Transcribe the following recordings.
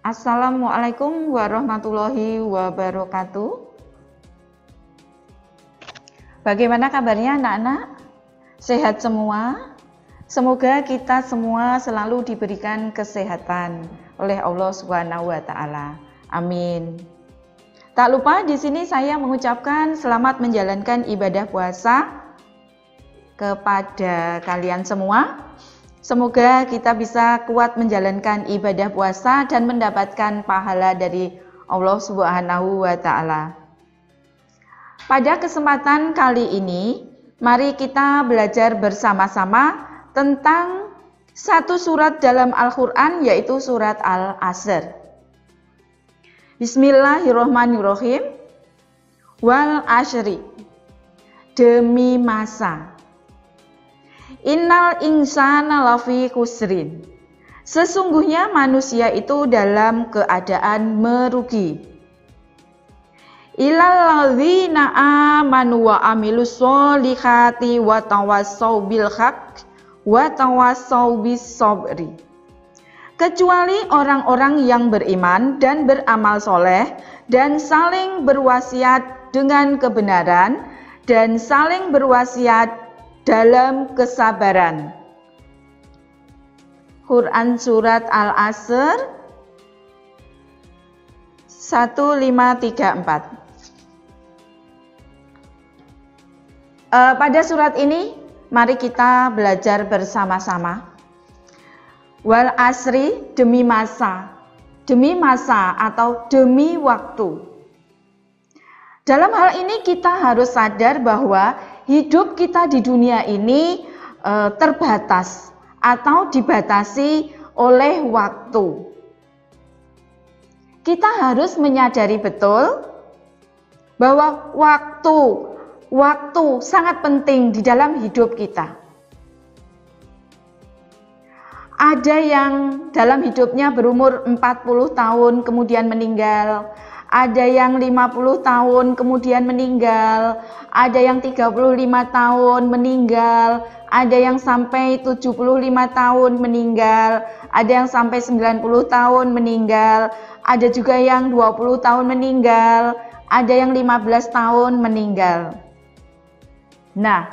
Assalamualaikum warahmatullahi wabarakatuh. Bagaimana kabarnya anak-anak? Sehat semua? Semoga kita semua selalu diberikan kesehatan oleh Allah Subhanahu wa taala. Amin. Tak lupa di sini saya mengucapkan selamat menjalankan ibadah puasa kepada kalian semua. Semoga kita bisa kuat menjalankan ibadah puasa dan mendapatkan pahala dari Allah Subhanahu wa taala. Pada kesempatan kali ini, mari kita belajar bersama-sama tentang satu surat dalam Al-Qur'an, yaitu surat Al-Asr. Bismillahirrahmanirrahim. Wal asri, demi masa. Innal insana lafi khusrin. Sesungguhnya manusia itu dalam keadaan merugi. Illal ladzina amanu wa amilus solihati wa tawassau bil haqq wa tawassau bis sabri. Kecuali orang-orang yang beriman dan beramal soleh dan saling berwasiat dengan kebenaran dan saling berwasiat dalam kesabaran. Quran surat Al-Asr 1534. Pada surat ini mari kita belajar bersama-sama. Wal asri, demi masa. Demi masa atau demi waktu. Dalam hal ini kita harus sadar bahwa hidup kita di dunia ini terbatas atau dibatasi oleh waktu. Kita harus menyadari betul bahwa waktu sangat penting di dalam hidup kita. Ada yang dalam hidupnya berumur 40 tahun kemudian meninggal. Ada yang 50 tahun kemudian meninggal, ada yang 35 tahun meninggal, ada yang sampai 75 tahun meninggal, ada yang sampai 90 tahun meninggal, ada juga yang 20 tahun meninggal, ada yang 15 tahun meninggal. Nah,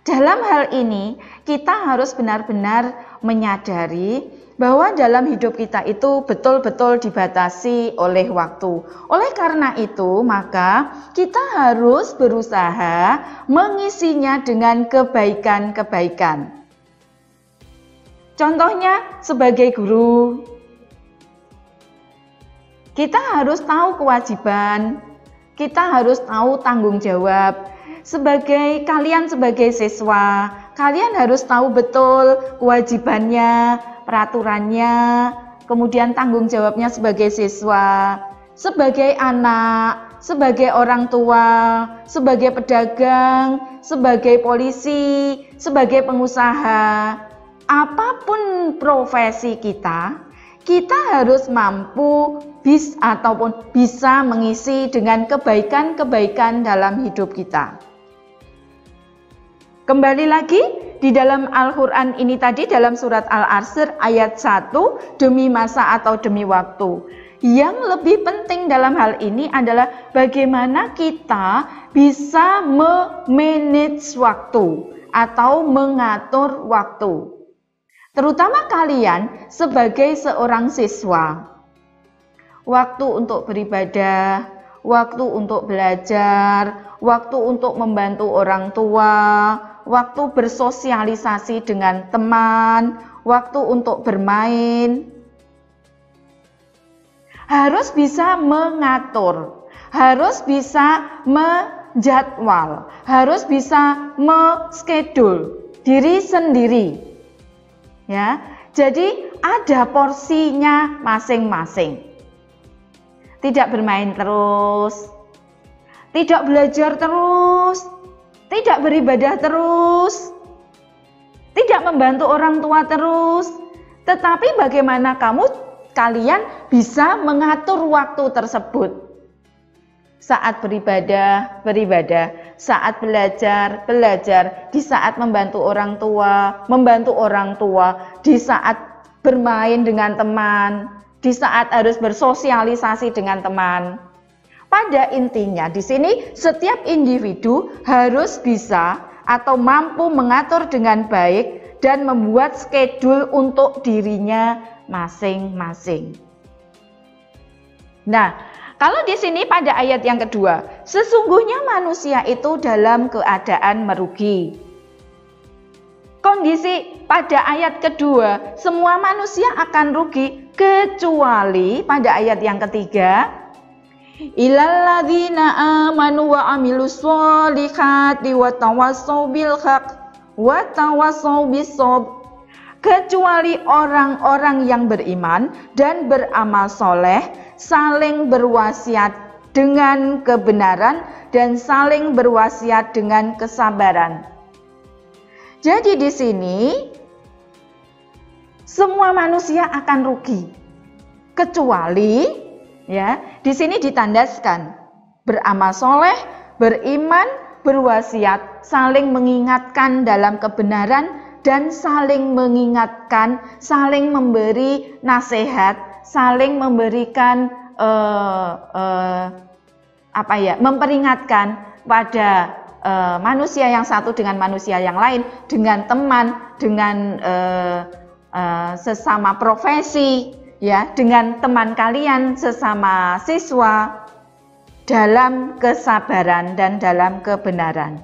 dalam hal ini kita harus benar-benar menyadari bahwa dalam hidup kita itu betul-betul dibatasi oleh waktu. Oleh karena itu, maka kita harus berusaha mengisinya dengan kebaikan-kebaikan. Contohnya sebagai guru, kita harus tahu kewajiban, kita harus tahu tanggung jawab. Kalian sebagai siswa, kalian harus tahu betul kewajibannya, peraturannya, kemudian tanggung jawabnya sebagai siswa, sebagai anak, sebagai orang tua, sebagai pedagang, sebagai polisi, sebagai pengusaha. Apapun profesi kita harus mampu ataupun bisa mengisi dengan kebaikan-kebaikan dalam hidup kita. Kembali lagi di dalam Al-Quran ini tadi dalam surat Al-Asr ayat 1, demi masa atau demi waktu. Yang lebih penting dalam hal ini adalah bagaimana kita bisa memanage waktu atau mengatur waktu. Terutama kalian sebagai seorang siswa. Waktu untuk beribadah, waktu untuk belajar, waktu untuk membantu orang tua, waktu bersosialisasi dengan teman, waktu untuk bermain. Harus bisa mengatur, harus bisa menjadwal, harus bisa men-schedule diri sendiri. Ya, jadi ada porsinya masing-masing. Tidak bermain terus, tidak belajar terus, tidak beribadah terus, tidak membantu orang tua terus. Tetapi bagaimana kalian bisa mengatur waktu tersebut? Saat beribadah, saat belajar, di saat membantu orang tua, di saat bermain dengan teman, di saat harus bersosialisasi dengan teman. Pada intinya di sini setiap individu harus bisa atau mampu mengatur dengan baik dan membuat schedule untuk dirinya masing-masing. Nah, kalau di sini pada ayat yang kedua, sesungguhnya manusia itu dalam keadaan merugi. Kondisi pada ayat kedua, semua manusia akan rugi kecuali pada ayat yang ketiga, illalladzina amanu wa amilus sholihati wa tawassaw bil haqq wa tawassaw bis sabr. Kecuali orang-orang yang beriman dan beramal soleh, saling berwasiat dengan kebenaran dan saling berwasiat dengan kesabaran. Jadi di sini semua manusia akan rugi kecuali, ya, di sini ditandaskan beramal soleh, beriman, berwasiat, saling mengingatkan dalam kebenaran dan saling mengingatkan, saling memberi nasihat, saling memberikan memperingatkan pada manusia yang satu dengan manusia yang lain, dengan teman, dengan sesama profesi, ya, dengan teman kalian sesama siswa, dalam kesabaran dan dalam kebenaran.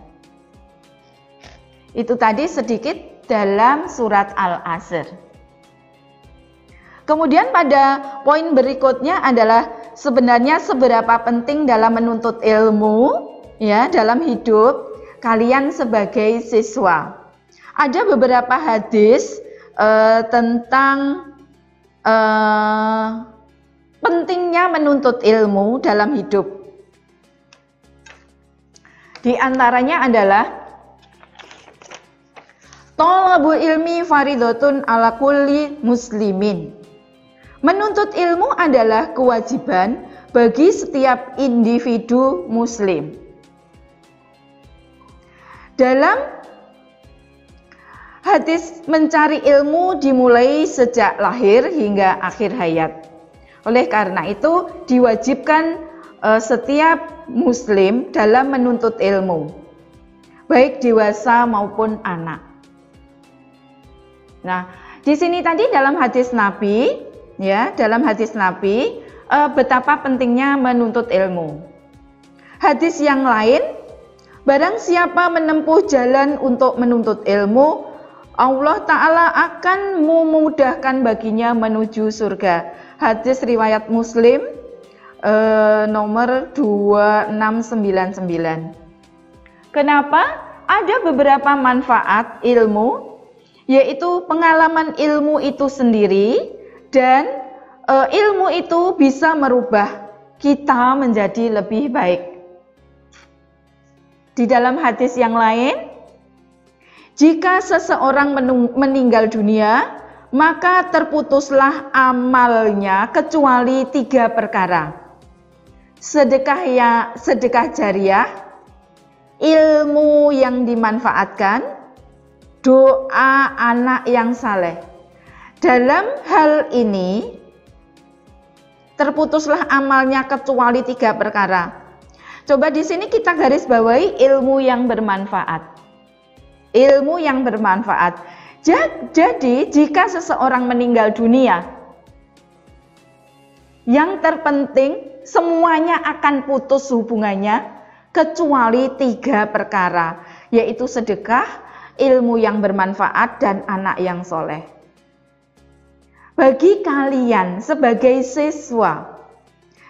Itu tadi sedikit dalam surat Al-Asr. Kemudian pada poin berikutnya adalah sebenarnya seberapa penting dalam menuntut ilmu, ya, dalam hidup kalian sebagai siswa. Ada beberapa hadis tentang pentingnya menuntut ilmu dalam hidup. Di antaranya adalah thalabul ilmi faridatun ala kulli muslimin. Menuntut ilmu adalah kewajiban bagi setiap individu muslim. Dalam hadis mencari ilmu dimulai sejak lahir hingga akhir hayat. Oleh karena itu diwajibkan setiap muslim dalam menuntut ilmu, baik dewasa maupun anak. Nah, di sini tadi dalam hadis Nabi, ya, dalam hadis Nabi betapa pentingnya menuntut ilmu. Hadis yang lain, barang siapa menempuh jalan untuk menuntut ilmu, Allah Ta'ala akan memudahkan baginya menuju surga. Hadis riwayat Muslim nomor 2699. Kenapa? Ada beberapa manfaat ilmu, yaitu pengalaman ilmu itu sendiri, dan ilmu itu bisa merubah kita menjadi lebih baik. Di dalam hadis yang lain, jika seseorang meninggal dunia, maka terputuslah amalnya kecuali 3 perkara. Sedekah jariah, ilmu yang dimanfaatkan, doa anak yang saleh. Dalam hal ini terputuslah amalnya kecuali 3 perkara. Coba di sini kita garis bawahi ilmu yang bermanfaat. Ilmu yang bermanfaat. Jadi jika seseorang meninggal dunia, yang terpenting semuanya akan putus hubungannya kecuali 3 perkara, yaitu sedekah, ilmu yang bermanfaat, dan anak yang soleh. Bagi kalian sebagai siswa,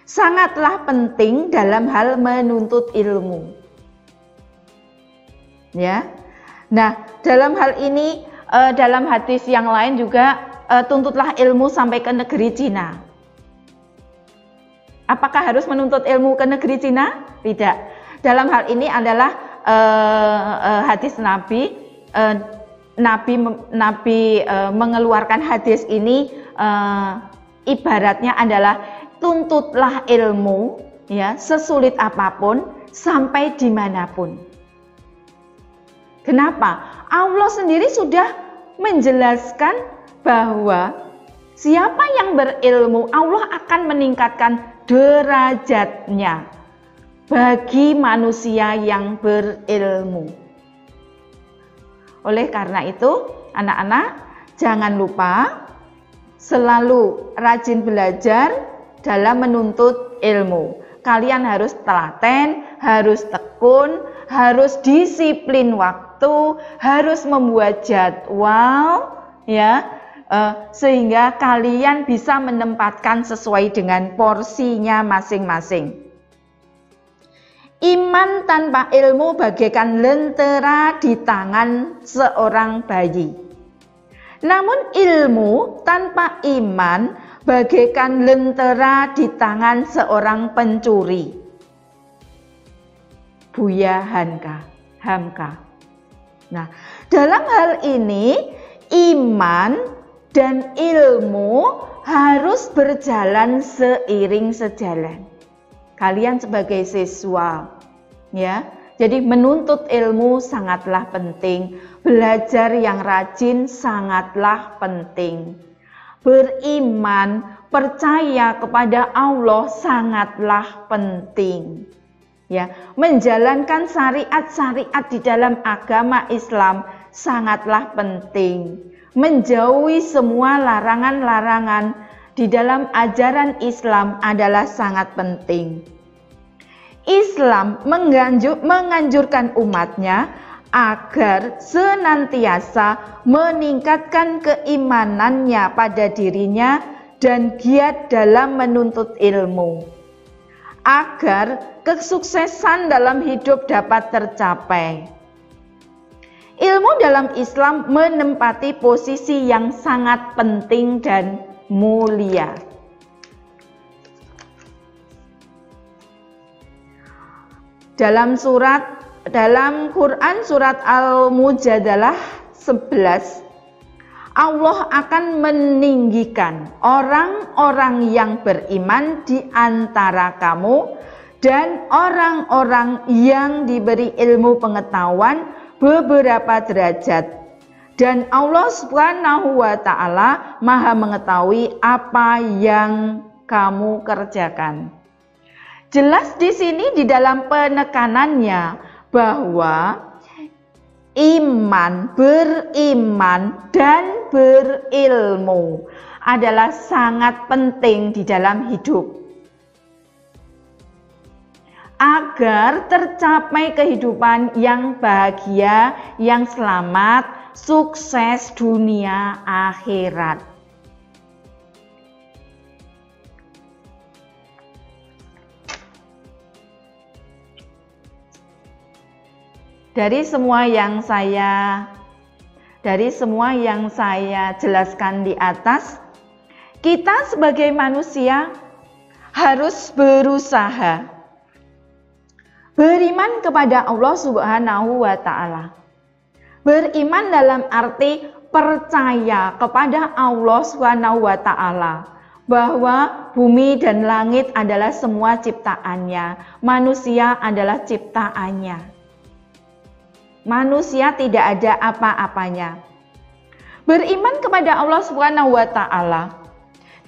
sangatlah penting dalam hal menuntut ilmu. Ya. Nah, dalam hal ini dalam hadis yang lain juga tuntutlah ilmu sampai ke negeri Cina. Apakah harus menuntut ilmu ke negeri Cina? Tidak. Dalam hal ini adalah hadis Nabi. Nabi mengeluarkan hadis ini ibaratnya adalah tuntutlah ilmu, ya, sesulit apapun sampai dimanapun. Kenapa? Allah sendiri sudah menjelaskan bahwa Siapa yang berilmu, Allah akan meningkatkan derajatnya bagi manusia yang berilmu. Oleh karena itu, anak-anak jangan lupa selalu rajin belajar dalam menuntut ilmu. Kalian harus telaten, harus tekun, harus disiplin waktu, harus membuat jadwal, ya, sehingga kalian bisa menempatkan sesuai dengan porsinya masing-masing. Iman tanpa ilmu bagaikan lentera di tangan seorang bayi. Namun ilmu tanpa iman bagaikan lentera di tangan seorang pencuri. Buya Hamka. Nah, dalam hal ini iman dan ilmu harus berjalan seiring sejalan. Kalian sebagai siswa, ya, jadi menuntut ilmu sangatlah penting. Belajar yang rajin sangatlah penting. Beriman, percaya kepada Allah sangatlah penting. Ya, menjalankan syariat-syariat di dalam agama Islam sangatlah penting. Menjauhi semua larangan-larangan di dalam ajaran Islam adalah sangat penting. Islam menganjurkan umatnya agar senantiasa meningkatkan keimanannya pada dirinya dan giat dalam menuntut ilmu, agar kesuksesan dalam hidup dapat tercapai. Ilmu dalam Islam menempati posisi yang sangat penting dan mulia. Dalam Quran surat Al-Mujadalah 11, Allah akan meninggikan orang-orang yang beriman di antara kamu dan orang-orang yang diberi ilmu pengetahuan beberapa derajat. Dan Allah Subhanahu wa Ta'ala Maha mengetahui apa yang kamu kerjakan. Jelas di sini di dalam penekanannya bahwa beriman dan berilmu adalah sangat penting di dalam hidup, agar tercapai kehidupan yang bahagia, yang selamat, sukses dunia akhirat. Dari semua yang saya jelaskan di atas, kita sebagai manusia harus berusaha beriman kepada Allah Subhanahu wa Ta'ala. Beriman dalam arti percaya kepada Allah Subhanahu wa Ta'ala bahwa bumi dan langit adalah semua ciptaannya, manusia adalah ciptaannya. Manusia tidak ada apa-apanya. Beriman kepada Allah Subhanahu wa Ta'ala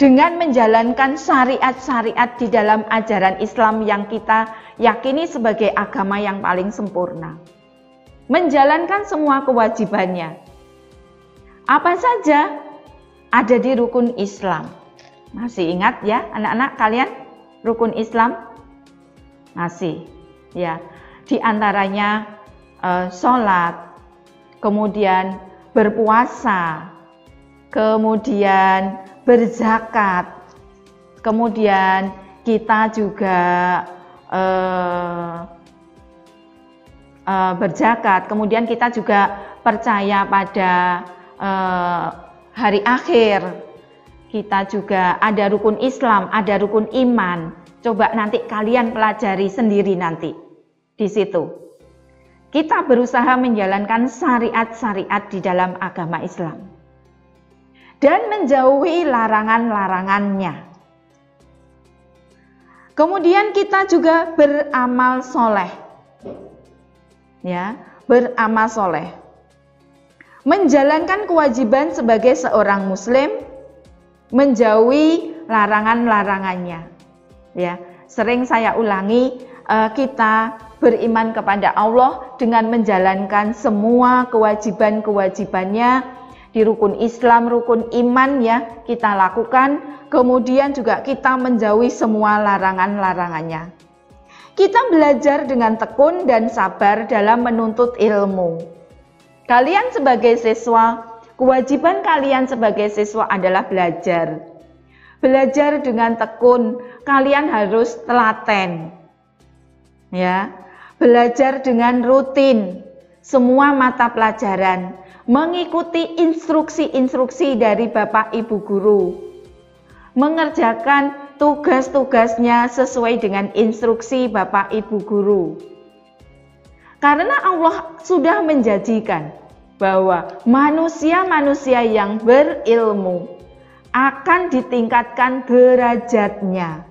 dengan menjalankan syariat-syariat di dalam ajaran Islam yang kita yakini sebagai agama yang paling sempurna. Menjalankan semua kewajibannya. Apa saja ada di rukun Islam. Masih ingat ya anak-anak kalian rukun Islam? Masih ya. Di antaranya sholat, kemudian berpuasa, kemudian berzakat, kemudian kita juga berzakat, kemudian kita juga percaya pada hari akhir, kita juga ada rukun Islam, ada rukun iman. Coba nanti kalian pelajari sendiri nanti di situ. Kita berusaha menjalankan syariat-syariat di dalam agama Islam dan menjauhi larangan-larangannya. Kemudian kita juga beramal soleh, ya, beramal soleh, menjalankan kewajiban sebagai seorang Muslim menjauhi larangan-larangannya. Ya, sering saya ulangi, kita beriman kepada Allah dengan menjalankan semua kewajiban-kewajibannya di rukun Islam, rukun iman ya kita lakukan, kemudian juga kita menjauhi semua larangan-larangannya. Kita belajar dengan tekun dan sabar dalam menuntut ilmu. Kalian sebagai siswa, kewajiban kalian sebagai siswa adalah belajar. Belajar dengan tekun, kalian harus telaten. Ya, belajar dengan rutin semua mata pelajaran, mengikuti instruksi-instruksi dari Bapak Ibu guru, mengerjakan tugas-tugasnya sesuai dengan instruksi Bapak Ibu guru. Karena Allah sudah menjanjikan bahwa manusia-manusia yang berilmu akan ditingkatkan derajatnya.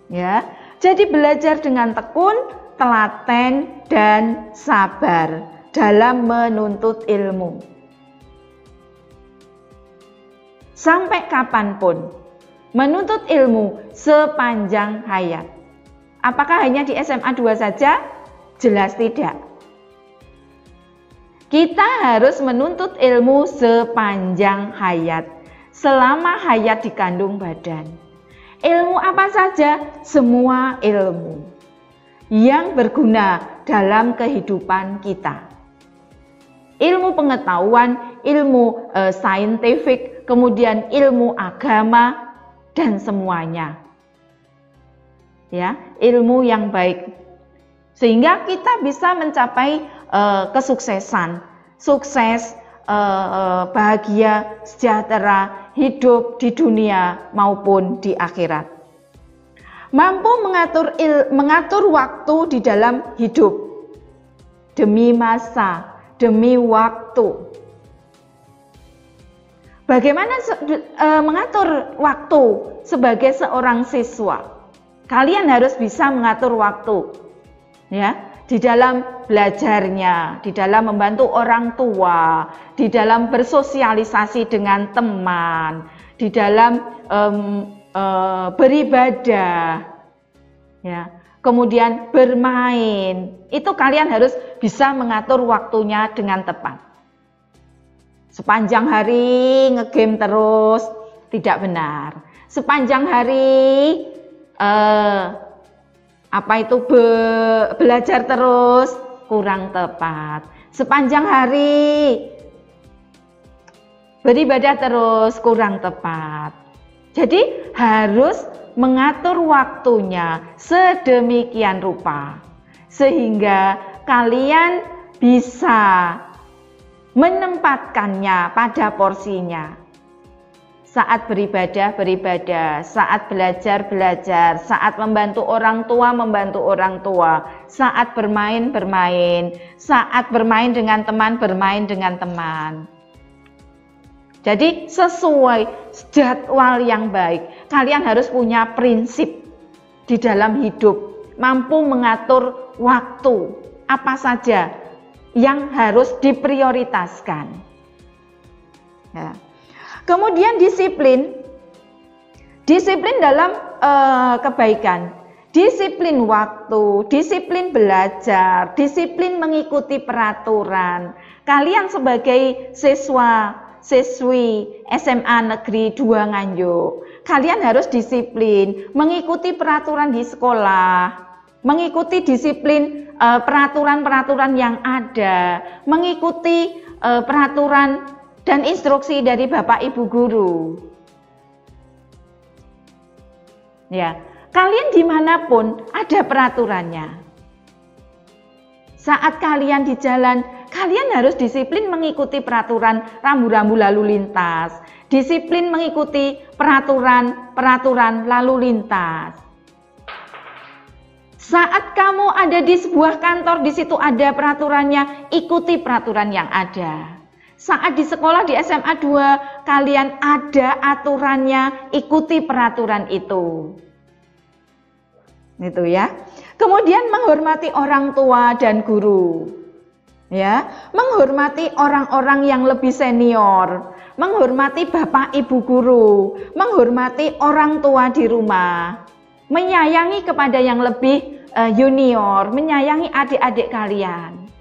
Ya, jadi belajar dengan tekun, telaten, dan sabar dalam menuntut ilmu. Sampai kapanpun menuntut ilmu sepanjang hayat. Apakah hanya di SMA 2 saja? Jelas tidak. Kita harus menuntut ilmu sepanjang hayat, selama hayat dikandung badan. Ilmu apa saja? Semua ilmu yang berguna dalam kehidupan kita. Ilmu pengetahuan, ilmu saintifik, kemudian ilmu agama, dan semuanya. Ya, ilmu yang baik. Sehingga kita bisa mencapai kesuksesan, sukses, bahagia, sejahtera, hidup di dunia maupun di akhirat. Mampu mengatur waktu di dalam hidup demi masa, demi waktu. Bagaimana mengatur waktu sebagai seorang siswa? Kalian harus bisa mengatur waktu, ya. Di dalam belajarnya, di dalam membantu orang tua, di dalam bersosialisasi dengan teman, di dalam beribadah, ya, kemudian bermain. Itu kalian harus bisa mengatur waktunya dengan tepat. Sepanjang hari ngegame terus tidak benar. Sepanjang hari belajar terus kurang tepat. Sepanjang hari beribadah terus kurang tepat. Jadi harus mengatur waktunya sedemikian rupa sehingga kalian bisa menempatkannya pada porsinya. Saat beribadah, saat belajar, saat membantu orang tua, saat bermain, saat bermain dengan teman, bermain dengan teman. Jadi sesuai jadwal yang baik. Kalian harus punya prinsip di dalam hidup, mampu mengatur waktu, apa saja yang harus diprioritaskan. Ya. Kemudian disiplin dalam kebaikan, disiplin waktu, disiplin belajar, disiplin mengikuti peraturan. Kalian sebagai siswi SMA Negeri 2 Nganjuk, kalian harus disiplin, mengikuti peraturan di sekolah, mengikuti disiplin peraturan-peraturan yang ada, mengikuti peraturan dan instruksi dari Bapak Ibu guru. Ya, kalian dimanapun ada peraturannya. Saat kalian di jalan, kalian harus disiplin mengikuti peraturan rambu-rambu lalu lintas, disiplin mengikuti peraturan lalu lintas. Saat kamu ada di sebuah kantor, di situ ada peraturannya, ikuti peraturan yang ada. Saat di sekolah di SMA 2, kalian ada aturannya, ikuti peraturan itu. Itu ya. Kemudian menghormati orang tua dan guru. Ya, menghormati orang-orang yang lebih senior, menghormati bapak ibu guru, menghormati orang tua di rumah, menyayangi kepada yang lebih junior, menyayangi adik-adik kalian.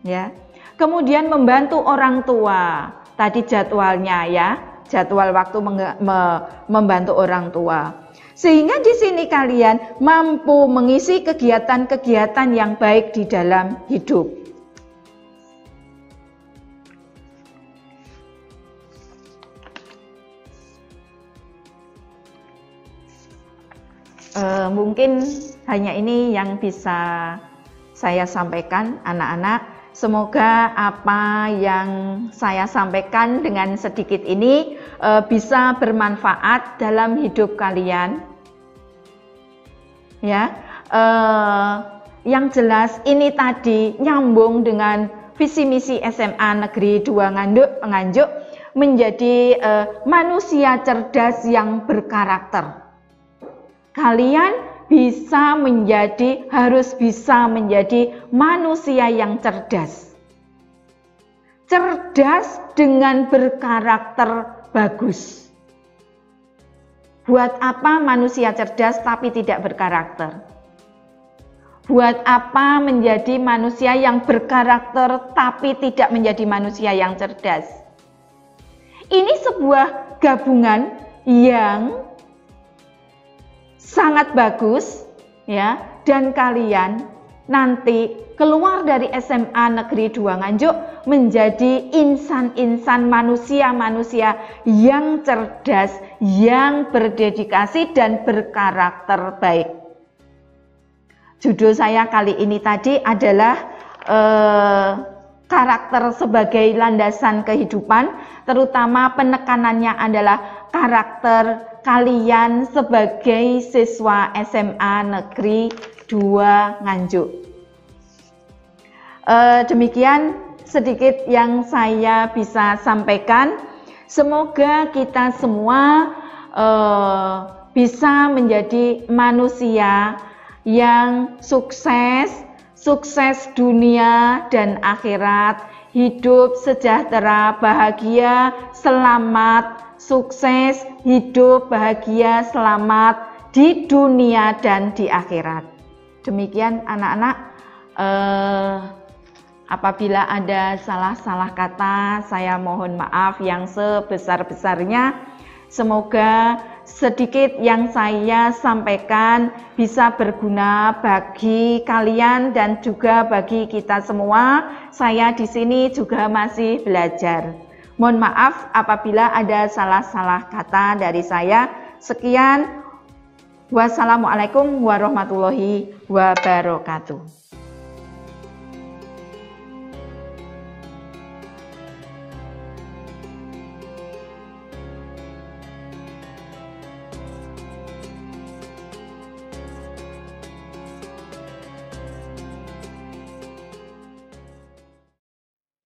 Ya. Kemudian membantu orang tua. Tadi jadwalnya ya, jadwal waktu membantu orang tua. Sehingga di sini kalian mampu mengisi kegiatan-kegiatan yang baik di dalam hidup. Mungkin hanya ini yang bisa saya sampaikan, anak-anak. Semoga apa yang saya sampaikan dengan sedikit ini bisa bermanfaat dalam hidup kalian. Ya, yang jelas ini tadi nyambung dengan visi misi SMA Negeri 2 Nganjuk menjadi manusia cerdas yang berkarakter. Kalian harus bisa menjadi manusia yang cerdas. Cerdas dengan berkarakter bagus. Buat apa manusia cerdas tapi tidak berkarakter? Buat apa menjadi manusia yang berkarakter tapi tidak menjadi manusia yang cerdas? Ini sebuah gabungan yang sangat bagus ya, dan kalian nanti keluar dari SMA Negeri 2 Nganjuk menjadi insan-insan manusia-manusia yang cerdas, yang berdedikasi dan berkarakter baik. Judul saya kali ini tadi adalah karakter sebagai landasan kehidupan, terutama penekanannya adalah karakter kalian sebagai siswa SMA Negeri 2 Nganjuk. Demikian sedikit yang saya bisa sampaikan. Semoga kita semua bisa menjadi manusia yang sukses dunia dan akhirat, hidup sejahtera, bahagia, selamat, sukses, hidup bahagia, selamat di dunia dan di akhirat. Demikian anak-anak, apabila ada salah-salah kata, saya mohon maaf yang sebesar-besarnya. Semoga sedikit yang saya sampaikan bisa berguna bagi kalian dan juga bagi kita semua. Saya di sini juga masih belajar. Mohon maaf apabila ada salah-salah kata dari saya. Sekian. Wassalamualaikum warahmatullahi wabarakatuh.